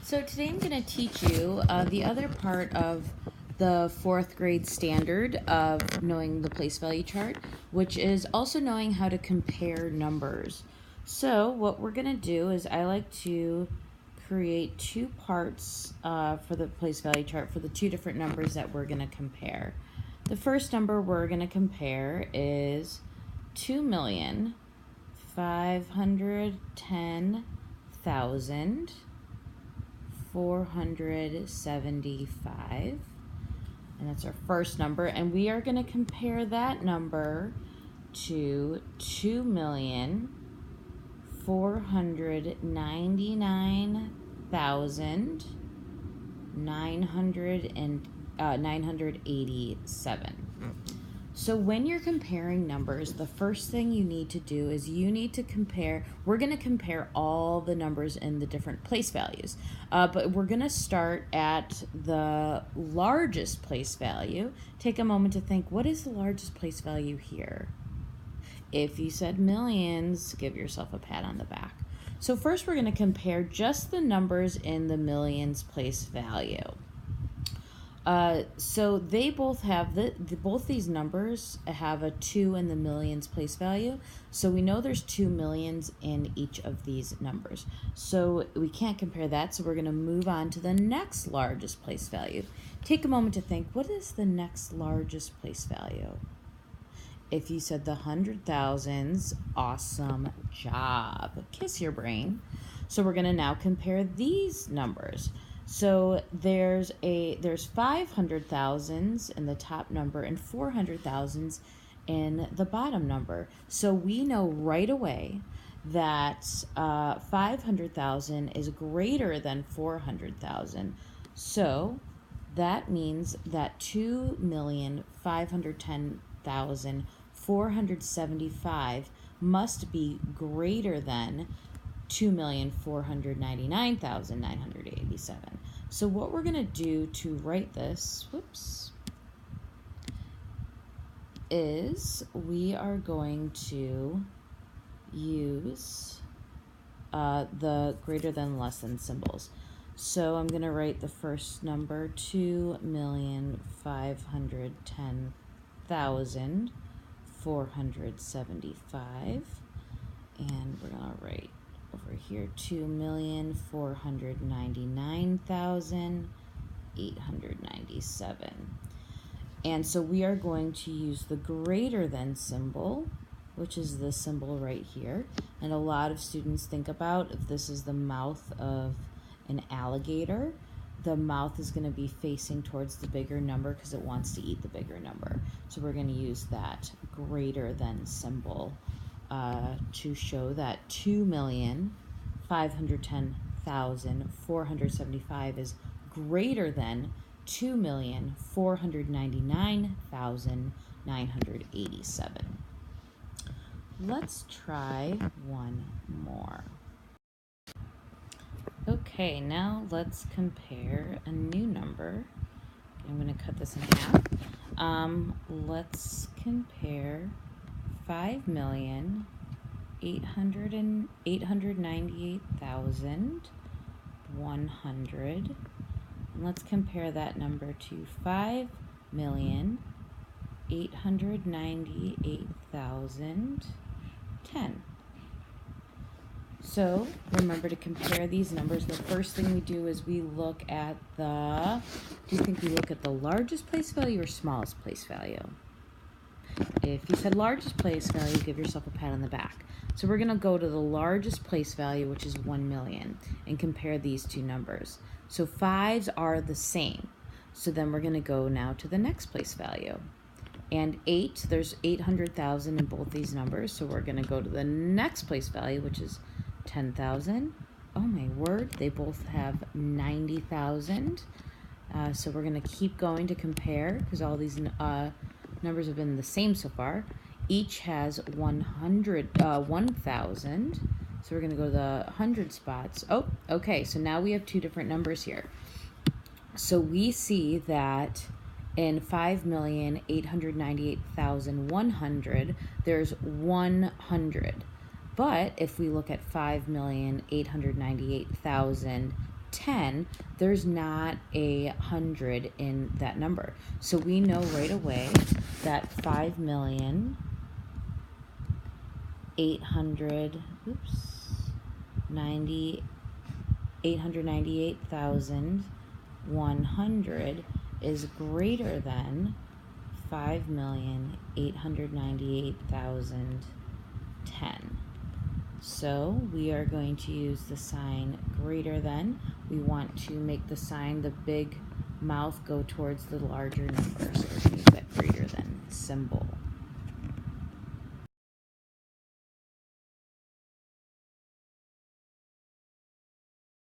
So today I'm going to teach you the other part of the fourth grade standard of knowing the place value chart, which is also knowing how to compare numbers. So what we're going to do is I like to create two parts for the place value chart for the two different numbers that we're going to compare. The first number we're going to compare is 2,510,475, and that's our first number, and we are going to compare that number to 2,499,987. So when you're comparing numbers, the first thing you need to do is you need to compare, we're going to compare all the numbers in the different place values, but we're going to start at the largest place value. Take a moment to think, what is the largest place value here? If you said millions, give yourself a pat on the back. So first we're going to compare just the numbers in the millions place value. So they both have, both these numbers have a 2 in the millions place value. So we know there's 2 millions in each of these numbers. So we can't compare that, so we're going to move on to the next largest place value. Take a moment to think, what is the next largest place value? If you said the 100,000s, awesome job. Kiss your brain. So we're going to now compare these numbers. So there's 500,000s in the top number and 400,000s in the bottom number. So we know right away that 500,000 is greater than 400,000. So that means that 2,510,475 must be greater than 2,499,987. So what we're going to do to write this, is we are going to use the greater than, less than symbols. So I'm going to write the first number, 2,510,475, and we're going to write over here 2,499,897. And so we are going to use the greater than symbol, which is this symbol right here. And a lot of students think about, if this is the mouth of an alligator, the mouth is going to be facing towards the bigger number because it wants to eat the bigger number. So we're going to use that greater than symbol to show that 2,510,475 is greater than 2,499,987. Let's try one more. Okay, now let's compare a new number. I'm going to cut this in half. Let's compare 5,898,100. And let's compare that number to 5,898,010. So remember to compare these numbers. The first thing we do is we look at do you think we look at the largest place value or smallest place value? If you said largest place value, give yourself a pat on the back. So we're going to go to the largest place value, which is 1 million, and compare these two numbers. So 5s are the same. So then we're going to go now to the next place value. And 8, there's 800,000 in both these numbers. So we're going to go to the next place value, which is 10,000. Oh my word, they both have 90,000. So we're going to keep going to compare because all these numbers have been the same so far. Each has 1,000. So we're going to go to the 100 spots. Oh, okay, so now we have two different numbers here. So we see that in 5,898,100, there's 100. But if we look at 5,898,010, 10, there's not a 100 in that number. So we know right away that 898,100 is greater than 5,898,010. So we are going to use the sign greater than. We want to make the sign, the big mouth, go towards the larger number. So we're going to use that greater than symbol.